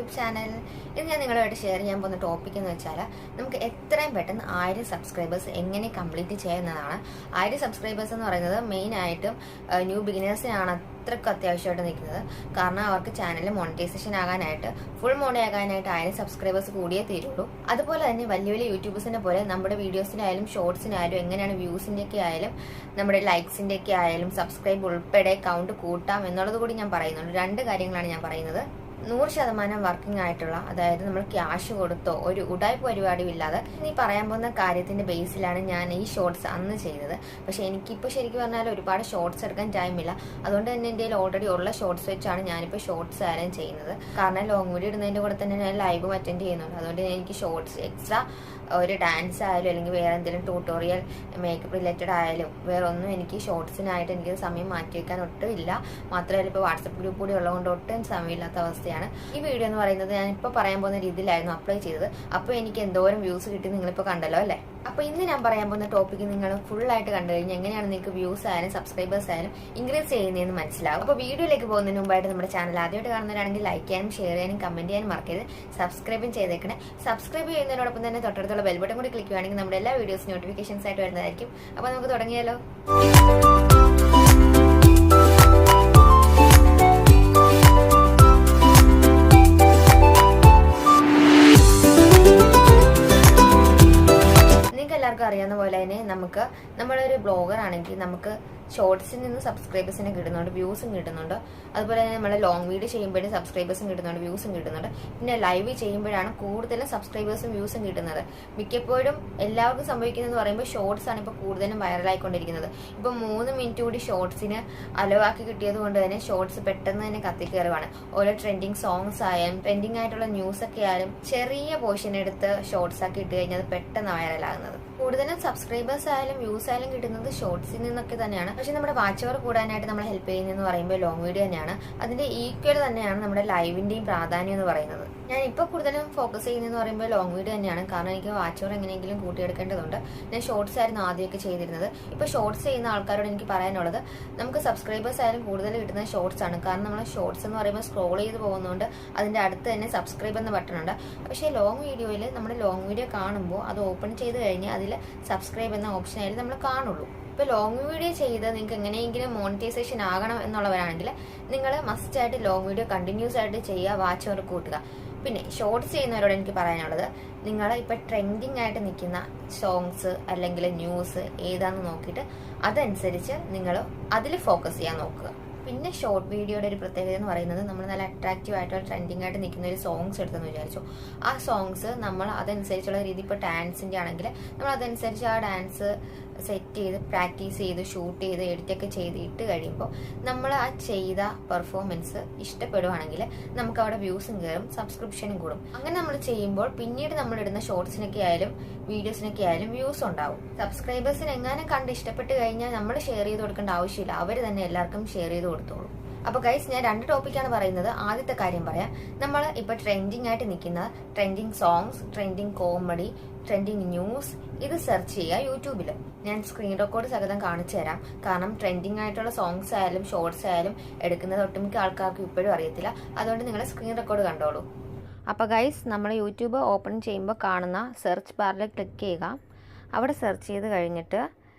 YouTube channel. ഇത് ഞാൻ നിങ്ങളുമായിട്ട് ഷെയർ ചെയ്യാൻ പോകുന്ന ടോപ്പിക് എന്ന് വെച്ചാൽ നമുക്ക് എത്രയും പെട്ടെന്ന് 1000 സബ്സ്ക്രൈബേഴ്സ് എങ്ങനെ കംപ്ലീറ്റ് ചെയ്യുന്നതാണ്. 1000 സബ്സ്ക്രൈബേഴ്സ് എന്ന് പറയുന്നത് മെയിനായിട്ടും ന്യൂ ബിഗിനേഴ്സിനാണ് അത്രയ്ക്ക് അത്യാവശ്യമായിട്ട് നിൽക്കുന്നത്. കാരണം അവർക്ക് ചാനൽ മോണിറ്റൈസേഷൻ ആകാനായിട്ട് ഫുൾ മോണി ആകാനായിട്ട് 1000 സബ്സ്ക്രൈബേഴ്സ് കൂടിയേ തീരുള്ളൂ. അതുപോലെ തന്നെ വലിയ വലിയ യൂട്യൂബേഴ്സിനെ പോലെ നമ്മുടെ വീഡിയോസിനായാലും ഷോർട്സിനായാലും എങ്ങനെയാണ് വ്യൂസിൻ്റെ ഒക്കെ ആയാലും നമ്മുടെ ലൈക്സിൻ്റെ ഒക്കെ ആയാലും സബ്സ്ക്രൈബ് ഉൾപ്പെടെ കൗണ്ട് കൂട്ടാം എന്നുള്ളത് കൂടി ഞാൻ പറയുന്നുണ്ട്. 2 കാര്യങ്ങളാണ് ഞാൻ പറയുന്നത്. 100% വർക്കിംഗ് ആയിട്ടുള്ള, അതായത് നമ്മൾ ക്യാഷ് കൊടുത്തോ ഒരു ഉടായ്പ പരിപാടിയും ഇല്ലാതെ ഈ പറയാൻ പോകുന്ന കാര്യത്തിന്റെ ബേസിലാണ് ഞാൻ ഈ ഷോർട്സ് അന്ന് ചെയ്തത്. പക്ഷെ എനിക്കിപ്പോൾ ശരിക്കും പറഞ്ഞാൽ ഒരുപാട് ഷോർട്സ് എടുക്കാൻ ടൈമില്ല. അതുകൊണ്ട് തന്നെ എൻ്റെ ഓൾറെഡി ഉള്ള ഷോർട്സ് വെച്ചാണ് ഞാനിപ്പോൾ ഷോർട്സ് ആയാലും ചെയ്യുന്നത്. കാരണം ലോങ് വീഡിയോ ഇടുന്നതിൻ്റെ കൂടെ തന്നെ ഞാൻ ലൈവും അറ്റൻഡ് ചെയ്യുന്നുണ്ട്. അതുകൊണ്ട് എനിക്ക് ഷോർട്സ് എക്സ്ട്രാ ഒരു ഡാൻസ് ആയാലും അല്ലെങ്കിൽ വേറെ എന്തെങ്കിലും ട്യൂട്ടോറിയൽ മേക്കപ്പ് റിലേറ്റഡ് ആയാലും വേറെ ഒന്നും എനിക്ക് ഷോർട്സിനായിട്ട് എനിക്ക് സമയം മാറ്റി വയ്ക്കാൻ ഒട്ടും ഇല്ല. മാത്രമല്ല ഇപ്പോൾ വാട്സപ്പ് ഗ്രൂപ്പ് കൂടി ഉള്ളതുകൊണ്ട് ഒട്ടും സമയമില്ലാത്ത അവസ്ഥയാണ്. ഈ വീഡിയോ എന്ന് പറയുന്നത് ഞാനിപ്പോൾ പറയാൻ പോകുന്ന രീതിയിലായിരുന്നു അപ്ലൈ ചെയ്തത്. അപ്പോൾ എനിക്ക് എന്തോരം വ്യൂസ് കിട്ടി നിങ്ങളിപ്പോൾ കണ്ടല്ലോ അല്ലേ. അപ്പോൾ ഇന്ന് ഞാൻ പറയാൻ പോകുന്ന ടോപ്പിക്ക് നിങ്ങൾ ഫുള്ളായിട്ട് കണ്ടു കഴിഞ്ഞാൽ എങ്ങനെയാണ് നിങ്ങൾക്ക് വ്യൂസ് ആയാലും സബ്സ്ക്രൈബേഴ്സ് ആയാലും ഇൻക്രീസ് ചെയ്യുന്നതെന്ന് മനസ്സിലാവും. അപ്പോൾ വീഡിയോയിലേക്ക് പോകുന്നതിന് മുമ്പായിട്ട് നമ്മുടെ ചാനൽ ആദ്യമായിട്ട് കാണുന്നവരാണെങ്കിൽ ലൈക്ക് ചെയ്യാനും ഷെയർ ചെയ്യാനും കമന്റ് ചെയ്യാനും മറക്കരുത്. സബ്സ്ക്രൈബും ചെയ്തേക്കണേ. സബ്സ്ക്രൈബ് ചെയ്യുന്നതിനോടൊപ്പം തന്നെ തൊട്ടടുത്തുള്ള ബെൽ ബട്ടൺ കൂടി ക്ലിക്ക് ചെയ്യുകയാണെങ്കിൽ നമ്മുടെ എല്ലാ വീഡിയോസ് നോട്ടിഫിക്കേഷൻസ് ആയിട്ട് വരുന്നതായിരിക്കും. അപ്പോൾ നമുക്ക് തുടങ്ങിയാലോ. എല്ലാവർക്കും അറിയാവുന്ന പോലെ തന്നെ നമ്മളൊരു ബ്ലോഗർ ആണെങ്കിൽ നമുക്ക് ഷോർട്സിൽ നിന്ന് സബ്സ്ക്രൈബേഴ്സിനെ കിട്ടുന്നുണ്ട്, വ്യൂസും കിട്ടുന്നുണ്ട്. അതുപോലെ തന്നെ നമ്മൾ ലോങ് വീഡിയോ ചെയ്യുമ്പോഴും സബ്സ്ക്രൈബേഴ്സും കിട്ടുന്നുണ്ട്, വ്യൂസും കിട്ടുന്നുണ്ട്. പിന്നെ ലൈവ് ചെയ്യുമ്പോഴാണ് കൂടുതലും സബ്സ്ക്രൈബേഴ്സും വ്യൂസും കിട്ടുന്നത്. മിക്കപ്പോഴും എല്ലാവർക്കും സംഭവിക്കുന്നതെന്ന് പറയുമ്പോൾ ഷോർട്സ് ആണ് ഇപ്പോൾ കൂടുതലും വൈറലായിക്കൊണ്ടിരിക്കുന്നത്. ഇപ്പം 3 മിനിറ്റ് കൂടി ഷോർട്സിന് അലവാക്കി കിട്ടിയത് കൊണ്ട് തന്നെ ഷോർട്സ് പെട്ടെന്ന് തന്നെ കത്തിക്കയറുവാണ്. ഓരോ ട്രെൻഡിങ് സോങ്സ് ആയാലും ട്രെൻഡിങ് ആയിട്ടുള്ള ന്യൂസ് ഒക്കെ ആയാലും ചെറിയ പോർഷൻ എടുത്ത് ഷോർട്സ് ആക്കി ഇട്ട് കഴിഞ്ഞാൽ അത് പെട്ടെന്ന് വൈറലാകുന്നത്. കൂടുതലും സബ്സ്ക്രൈബേഴ്സ് ആയാലും വ്യൂസ് ആയാലും കിട്ടുന്നത് ഷോർട്സിൽ നിന്നൊക്കെ തന്നെയാണ്. പക്ഷെ നമ്മുടെ വാച്ച് അവർ കൂടാനായിട്ട് നമ്മളെ ഹെൽപ്പ് ചെയ്യുന്നതെന്ന് പറയുമ്പോൾ ലോങ് വീഡിയോ തന്നെയാണ്. അതിന്റെ ഈക്വൽ തന്നെയാണ് നമ്മുടെ ലൈവിന്റെയും പ്രാധാന്യം എന്ന് പറയുന്നത്. ഞാൻ ഇപ്പോൾ കൂടുതലും ഫോക്കസ് ചെയ്യുന്നതെന്ന് പറയുമ്പോൾ ലോങ് വീഡിയോ തന്നെയാണ്. കാരണം എനിക്ക് വാച്ച് അവർ എങ്ങനെയെങ്കിലും കൂട്ടിയെടുക്കേണ്ടതുണ്ട്. ഞാൻ ഷോർട്സ് ആയിരുന്നു ആദ്യമൊക്കെ ചെയ്തിരുന്നത്. ഇപ്പോൾ ഷോർട്സ് ചെയ്യുന്ന ആൾക്കാരോട് എനിക്ക് പറയാനുള്ളത്, നമുക്ക് സബ്സ്ക്രൈബേഴ്സ് ആയാലും കൂടുതൽ കിട്ടുന്നത് ഷോർട്സ് ആണ്. കാരണം നമ്മൾ ഷോർട്സ് എന്ന് പറയുമ്പോൾ സ്ക്രോൾ ചെയ്ത് പോകുന്നതുകൊണ്ട് അതിന്റെ അടുത്ത് തന്നെ സബ്സ്ക്രൈബ് എന്ന ബട്ടൺ ഉണ്ട്. പക്ഷേ ലോങ് വീഡിയോയിൽ നമ്മൾ ലോങ് വീഡിയോ കാണുമ്പോൾ അത് ഓപ്പൺ ചെയ്ത് കഴിഞ്ഞാൽ അതിൽ സബ്സ്ക്രൈബ് എന്ന ഓപ്ഷൻ ആയാലും നമ്മൾ കാണുള്ളൂ. ഇപ്പോൾ ലോങ് വീഡിയോ ചെയ്ത് നിങ്ങൾക്ക് എങ്ങനെയെങ്കിലും മോണിറ്റൈസേഷൻ ആകണം എന്നുള്ളവരാണെങ്കിൽ നിങ്ങൾ മസ്റ്റായിട്ട് ലോങ് വീഡിയോ കണ്ടിന്യൂസ് ആയിട്ട് ചെയ്യുക, വാച്ച് അവർ കൂട്ടുക. പിന്നെ ഷോർട്സ് ചെയ്യുന്നവരോട് എനിക്ക് പറയാനുള്ളത്, നിങ്ങൾ ഇപ്പോൾ ട്രെൻഡിങ് ആയിട്ട് നിൽക്കുന്ന സോങ്സ് അല്ലെങ്കിൽ ന്യൂസ് ഏതാണെന്ന് നോക്കിയിട്ട് അതനുസരിച്ച് നിങ്ങൾ അതിൽ ഫോക്കസ് ചെയ്യാൻ നോക്കുക. പിന്നെ ഷോർട്ട് വീഡിയോയുടെ ഒരു പ്രത്യേകത എന്ന് പറയുന്നത്, നമ്മൾ നല്ല അട്രാക്റ്റീവ് ആയിട്ടുള്ള ട്രെൻഡിങ് ആയിട്ട് നിൽക്കുന്ന ഒരു സോങ്സ് എടുത്തെന്ന് വിചാരിച്ചു. ആ സോങ്സ് നമ്മൾ അതനുസരിച്ചുള്ള രീതി, ഇപ്പോൾ ഡാൻസിൻ്റെ ആണെങ്കിൽ നമ്മൾ അതനുസരിച്ച് ആ ഡാൻസ് സെറ്റ് ചെയ്ത് പ്രാക്ടീസ് ചെയ്ത് ഷൂട്ട് ചെയ്ത് എഡിറ്റൊക്കെ ചെയ്ത് ഇട്ട് കഴിയുമ്പോൾ നമ്മൾ ആ ചെയ്ത പെർഫോമൻസ് ഇഷ്ടപ്പെടുവാണെങ്കിൽ നമുക്ക് അവിടെ വ്യൂസും കയറും, സബ്സ്ക്രിപ്ഷനും കൂടും. അങ്ങനെ നമ്മൾ ചെയ്യുമ്പോൾ പിന്നീട് നമ്മൾ ഇടുന്ന ഷോർട്സിനൊക്കെ ആയാലും വീഡിയോസിനൊക്കെ ആയാലും വ്യൂസ് ഉണ്ടാവും. സബ്സ്ക്രൈബേഴ്സിന് എങ്ങനെ കണ്ട് ഇഷ്ടപ്പെട്ട് കഴിഞ്ഞാൽ നമ്മൾ ഷെയർ ചെയ്ത് കൊടുക്കേണ്ട ആവശ്യമില്ല, അവർ തന്നെ എല്ലാവർക്കും ഷെയർ ചെയ്ത് കൊടുത്തോളൂ. അപ്പോൾ ഗൈസ്, ഞാൻ 2 ടോപ്പിക്കാണ് പറയുന്നത്. ആദ്യത്തെ കാര്യം പറയാം. നമ്മൾ ഇപ്പോൾ ട്രെൻഡിങ് ആയിട്ട് നിൽക്കുന്ന trending songs, trending comedy, trending news, ഇത് സെർച്ച് ചെയ്യുക യൂട്യൂബിൽ. ഞാൻ സ്ക്രീൻ റെക്കോർഡ് സഹിതം കാണിച്ചു തരാം. കാരണം ട്രെൻഡിങ് ആയിട്ടുള്ള സോങ്സ് ആയാലും ഷോർട്സ് ആയാലും എടുക്കുന്നത് ഒട്ടുമിക്ക ആൾക്കാർക്ക് ഇപ്പോഴും അറിയത്തില്ല. അതുകൊണ്ട് നിങ്ങൾ സ്ക്രീൻ റെക്കോർഡ് കണ്ടോളൂ. അപ്പോൾ ഗൈസ്, നമ്മൾ യൂട്യൂബ് ഓപ്പൺ ചെയ്യുമ്പോൾ കാണുന്ന സെർച്ച് ബാറിൽ ക്ലിക്ക് ചെയ്യുക. അവിടെ സെർച്ച് ചെയ്ത് കഴിഞ്ഞിട്ട്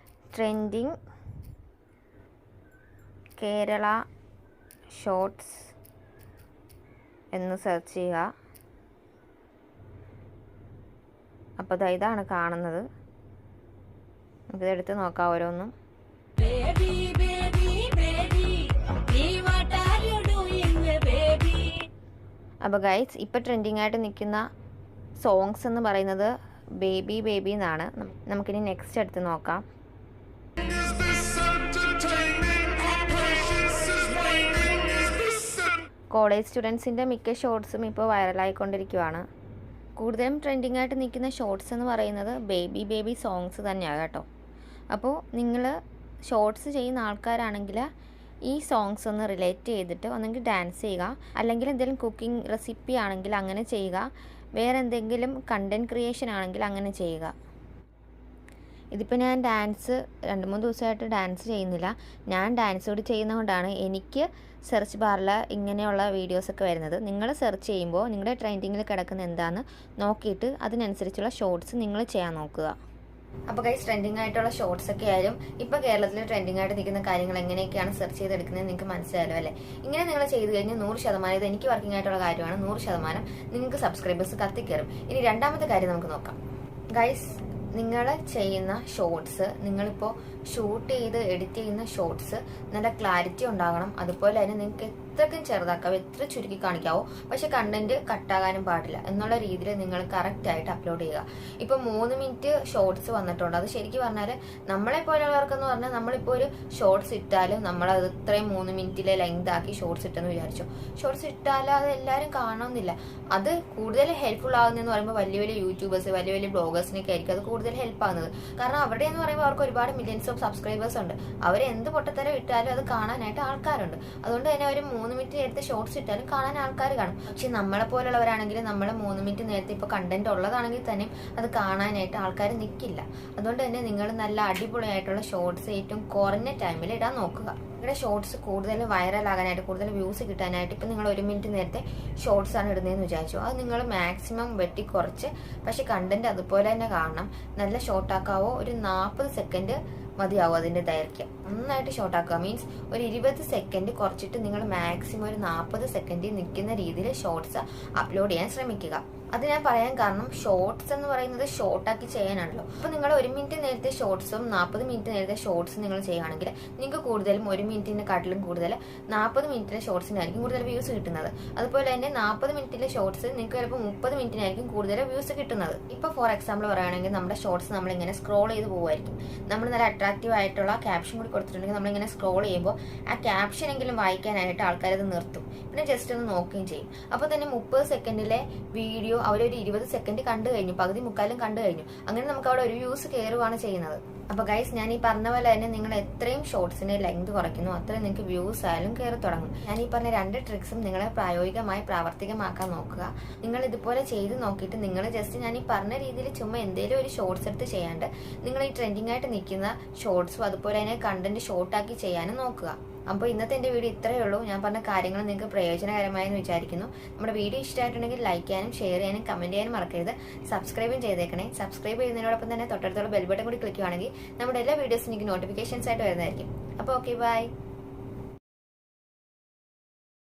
ട്രെൻഡിങ് കേരള ഷോർട്സ് എന്ന് സെർച്ച് ചെയ്യുക. അപ്പോൾ ഇതാണ് കാണുന്നത്. നമുക്കിതെടുത്ത് നോക്കാം ഓരോന്നും. അപ്പോൾ ഗൈസ്, ഇപ്പോൾ ട്രെൻഡിങ് ആയിട്ട് നിൽക്കുന്ന സോങ്സ് എന്ന് പറയുന്നത് ബേബി ബേബി എന്നാണ്. നമുക്കിനി നെക്സ്റ്റ് എടുത്ത് നോക്കാം. കോളേജ് സ്റ്റുഡൻസിൻ്റെ മിക്ക ഷോർട്സും ഇപ്പോൾ വൈറലായിക്കൊണ്ടിരിക്കുകയാണ്. കൂടുതലും ട്രെൻഡിങ് ആയിട്ട് നിൽക്കുന്ന ഷോർട്സ് എന്ന് പറയുന്നത് ബേബി ബേബി സോങ്സ് തന്നെയാണ് കേട്ടോ. അപ്പോൾ നിങ്ങൾ ഷോർട്സ് ചെയ്യുന്ന ആൾക്കാരാണെങ്കിൽ ഈ സോങ്സ് ഒന്ന് റിലേറ്റ് ചെയ്തിട്ട് ഒന്നെങ്കിൽ ഡാൻസ് ചെയ്യുക, അല്ലെങ്കിൽ എന്തെങ്കിലും കുക്കിംഗ് റെസിപ്പി ആണെങ്കിൽ അങ്ങനെ ചെയ്യുക, വേറെ എന്തെങ്കിലും കണ്ടൻറ് ക്രിയേഷൻ ആണെങ്കിൽ അങ്ങനെ ചെയ്യുക. ഇതിപ്പോൾ ഞാൻ ഡാൻസ് 2-3 ദിവസമായിട്ട് ഡാൻസ് ചെയ്യുന്നില്ല. ഞാൻ ഡാൻസ് കൂടി ചെയ്യുന്നതുകൊണ്ടാണ് എനിക്ക് സെർച്ച് ബാറിൽ ഇങ്ങനെയുള്ള വീഡിയോസൊക്കെ വരുന്നത്. നിങ്ങൾ സെർച്ച് ചെയ്യുമ്പോൾ നിങ്ങളുടെ ട്രെൻഡിങ്ങിൽ കിടക്കുന്ന എന്താണെന്ന് നോക്കിയിട്ട് അതിനനുസരിച്ചുള്ള ഷോർട്സ് നിങ്ങൾ ചെയ്യാൻ നോക്കുക. അപ്പോൾ ഗൈസ്, ട്രെൻഡിങ് ആയിട്ടുള്ള ഷോർട്സ് ഒക്കെ ആയാലും ഇപ്പോൾ കേരളത്തിൽ ട്രെൻഡിങ് ആയിട്ട് നിൽക്കുന്ന കാര്യങ്ങൾ എങ്ങനെയൊക്കെയാണ് സെർച്ച് ചെയ്തെടുക്കുന്നത് നിങ്ങൾക്ക് മനസ്സിലായല്ലോ അല്ലേ? ഇങ്ങനെ നിങ്ങൾ ചെയ്ത് കഴിഞ്ഞാൽ 100% ഇത് എനിക്ക് വർക്കിംഗ് ആയിട്ടുള്ള കാര്യമാണ്. 100% നിങ്ങൾക്ക് സബ്സ്ക്രൈബേഴ്സ് കത്തിക്കയറും. ഇനി രണ്ടാമത്തെ കാര്യം നമുക്ക് നോക്കാം. ഗൈസ്, നിങ്ങൾ ചെയ്യുന്ന ഷോർട്സ്, നിങ്ങളിപ്പോൾ ഷൂട്ട് ചെയ്ത് എഡിറ്റ് ചെയ്യുന്ന ഷോർട്സ് നല്ല ക്ലാരിറ്റി ഉണ്ടാകണം. അതുപോലെ തന്നെ നിങ്ങൾക്ക് എത്രക്കും ചെറുതാക്കാവോ, എത്ര ചുരുക്കി കാണിക്കാവോ, പക്ഷെ കണ്ടന്റ് കട്ടാകാനും പാടില്ല എന്നുള്ള രീതിയിൽ നിങ്ങൾ കറക്റ്റായിട്ട് അപ്ലോഡ് ചെയ്യുക. ഇപ്പോൾ 3 മിനിറ്റ് ഷോർട്സ് വന്നിട്ടുണ്ട്. അത് ശരിക്കും പറഞ്ഞാൽ നമ്മളെ പോലെയുള്ളവർക്കെന്ന് പറഞ്ഞാൽ നമ്മളിപ്പോൾ ഒരു ഷോർട്സ് ഇട്ടാലും നമ്മളത് ഇത്രയും 3 മിനിറ്റിലെ ലെങ്ത് ആക്കി ഷോർട്സ് ഇട്ടെന്ന് വിചാരിച്ചു. ഷോർട്സ് ഇട്ടാലും അത് എല്ലാവരും കാണണമെന്നില്ല. അത് കൂടുതൽ ഹെൽപ്ഫുൾ ആകുന്നതെന്ന് പറയുമ്പോൾ വലിയ വലിയ യൂട്യൂബേഴ്സ്, വലിയ വലിയ ബ്ലോഗേഴ്സിനൊക്കെ ആയിരിക്കും അത് കൂടുതൽ ഹെൽപ്പ് ആകുന്നത്. കാരണം അവിടെ എന്ന് പറയുമ്പോൾ അവർക്ക് ഒരുപാട് മില്യൻസ് ഓഫ് സബ്സ്ക്രൈബേഴ്സ് ഉണ്ട്. അവർ എന്ത് പൊട്ടത്തരം ഇട്ടാലും അത് കാണാനായിട്ട് ആൾക്കാരുണ്ട്. അതുകൊണ്ട് തന്നെ അവർ 3 മിനിറ്റ് നേരത്തെ ഷോർട്സ് ഇട്ടാലും കാണാൻ ആൾക്കാർ കാണും. പക്ഷെ നമ്മളെ പോലുള്ളവരാണെങ്കിൽ നമ്മൾ 3 മിനിറ്റ് നേരത്തെ ഇപ്പോൾ കണ്ടന്റ് ഉള്ളതാണെങ്കിൽ തന്നെ അത് കാണാനായിട്ട് ആൾക്കാർ നിൽക്കില്ല. അതുകൊണ്ട് തന്നെ നിങ്ങൾ നല്ല അടിപൊളിയായിട്ടുള്ള ഷോർട്സ് ഏറ്റവും കുറഞ്ഞ ടൈമിൽ ഇടാൻ നോക്കുക. നിങ്ങളുടെ ഷോർട്സ് കൂടുതൽ വൈറലാകാനായിട്ട്, കൂടുതൽ വ്യൂസ് കിട്ടാനായിട്ട് ഇപ്പോൾ നിങ്ങൾ 1 മിനിറ്റ് നേരത്തെ ഷോർട്സ് ആണ് ഇടുന്നതെന്ന് വിചാരിച്ചു. അത് നിങ്ങൾ മാക്സിമം വെട്ടി കുറച്ച്, പക്ഷെ കണ്ടന്റ് അതുപോലെ തന്നെ കാണണം. നല്ല ഷോർട്ടാക്കാവോ, ഒരു 40 സെക്കൻഡ് മതിയാവും അതിന്റെ ദൈർഘ്യം. നന്നായിട്ട് ഷോർട്ടാക്കുക. മീൻസ് ഒരു 20 സെക്കൻഡ് കുറച്ചിട്ട് നിങ്ങൾ മാക്സിമം ഒരു 40 സെക്കൻഡ് നിൽക്കുന്ന രീതിയിൽ ഷോർട്സ് അപ്ലോഡ് ചെയ്യാൻ ശ്രമിക്കുക. അത് ഞാൻ പറയാൻ കാരണം ഷോർട്സ് എന്ന് പറയുന്നത് ഷോർട്ടാക്കി ചെയ്യാനാണല്ലോ. അപ്പോൾ നിങ്ങൾ 1 മിനിറ്റ് നേരത്തെ ഷോർട്സും 40 മിനിറ്റ് നേരത്തെ ഷോർട്സും നിങ്ങൾ ചെയ്യുകയാണെങ്കിൽ നിങ്ങൾക്ക് കൂടുതലും 1 മിനിറ്റിനെക്കാട്ടിലും കൂടുതൽ 40 മിനിറ്റിലെ ഷോർട്സിനായിരിക്കും കൂടുതൽ വ്യൂസ് കിട്ടുന്നത്. അതുപോലെ തന്നെ 40 മിനിറ്റിലെ ഷോർട്സ് നിങ്ങൾക്ക് ചിലപ്പോൾ 30 മിനിറ്റിനായിരിക്കും കൂടുതൽ വ്യൂസ് കിട്ടുന്നത്. ഇപ്പോൾ ഫോർ എക്സാമ്പിൾ പറയുകയാണെങ്കിൽ നമ്മുടെ ഷോർട്സ് നമ്മളിങ്ങനെ സ്ക്രോൾ ചെയ്ത് പോകുമായിരിക്കും. നമ്മൾ നല്ല അട്രാക്റ്റീവ് ആയിട്ടുള്ള ക്യാപ്ഷൻ കൂടി കൊടുത്തിട്ടുണ്ടെങ്കിൽ നമ്മളിങ്ങനെ സ്ക്രോൾ ചെയ്യുമ്പോൾ ആ ക്യാപ്ഷൻ എങ്കിലും വായിക്കാനായിട്ട് ആൾക്കാരത് നിർത്തും, പിന്നെ ജസ്റ്റ് ഒന്ന് നോക്കുകയും ചെയ്യും. അപ്പോൾ തന്നെ 30 സെക്കൻഡിലെ വീഡിയോ അവരൊരു 20 സെക്കൻഡ് കണ്ടു കഴിഞ്ഞു, പകുതി മുക്കാലും കണ്ടു കഴിഞ്ഞു. അങ്ങനെ നമുക്ക് അവിടെ ഒരു വ്യൂസ് കയറുകയാണ് ചെയ്യുന്നത്. അപ്പോൾ ഗൈസ്, ഞാൻ ഈ പറഞ്ഞ പോലെ തന്നെ നിങ്ങൾ എത്രയും ഷോർട്സിന്റെ ലെങ്ത് കുറയ്ക്കുന്നു അത്രയും നിങ്ങൾക്ക് വ്യൂസ് ആയാലും കയറി തുടങ്ങും. ഞാൻ ഈ പറഞ്ഞ 2 ട്രിക്സും നിങ്ങൾ പ്രായോഗികമായി പ്രാവർത്തികമാക്കാൻ നോക്കുക. നിങ്ങൾ ഇതുപോലെ ചെയ്ത് നോക്കിയിട്ട് നിങ്ങൾ ജസ്റ്റ് ഞാൻ ഈ പറഞ്ഞ രീതിയിൽ ചുമ്മാ എന്തെങ്കിലും ഒരു ഷോർട്സ് എടുത്ത് ചെയ്യാണ്ട് നിങ്ങൾ ഈ ട്രെൻഡിങ് ആയിട്ട് നിൽക്കുന്ന ഷോർട്സും അതുപോലെ തന്നെ കണ്ടന്റ് ഷോർട്ടാക്കി ചെയ്യാനും നോക്കുക. അപ്പോൾ ഇന്നത്തെ എൻ്റെ വീഡിയോ ഇത്രയേ ഉള്ളൂ. ഞാൻ പറഞ്ഞ കാര്യങ്ങൾ നിങ്ങൾക്ക് പ്രയോജനകരമായെന്ന് വിചാരിക്കുന്നു. നമ്മുടെ വീഡിയോ ഇഷ്ടമായിട്ടുണ്ടെങ്കിൽ ലൈക്ക് ചെയ്യാനും ഷെയർ ചെയ്യാനും കമൻറ്റ് ചെയ്യാനും മറക്കരുത്. സബ്സ്ക്രൈബും ചെയ്തേക്കണേ. സബ്സ്ക്രൈബ് ചെയ്യുന്നതിനോടൊപ്പം തന്നെ തൊട്ടടുത്തുള്ള ബെൽ ബട്ടൺ കൂടി ക്ലിക്ക് ചെയ്യുകയാണെങ്കിൽ നമ്മുടെ എല്ലാ വീഡിയോസും നിങ്ങൾക്ക് നോട്ടിഫിക്കേഷൻസ് ആയിട്ട് വരുന്നതായിരിക്കും. അപ്പോൾ ഓക്കെ, ബൈ.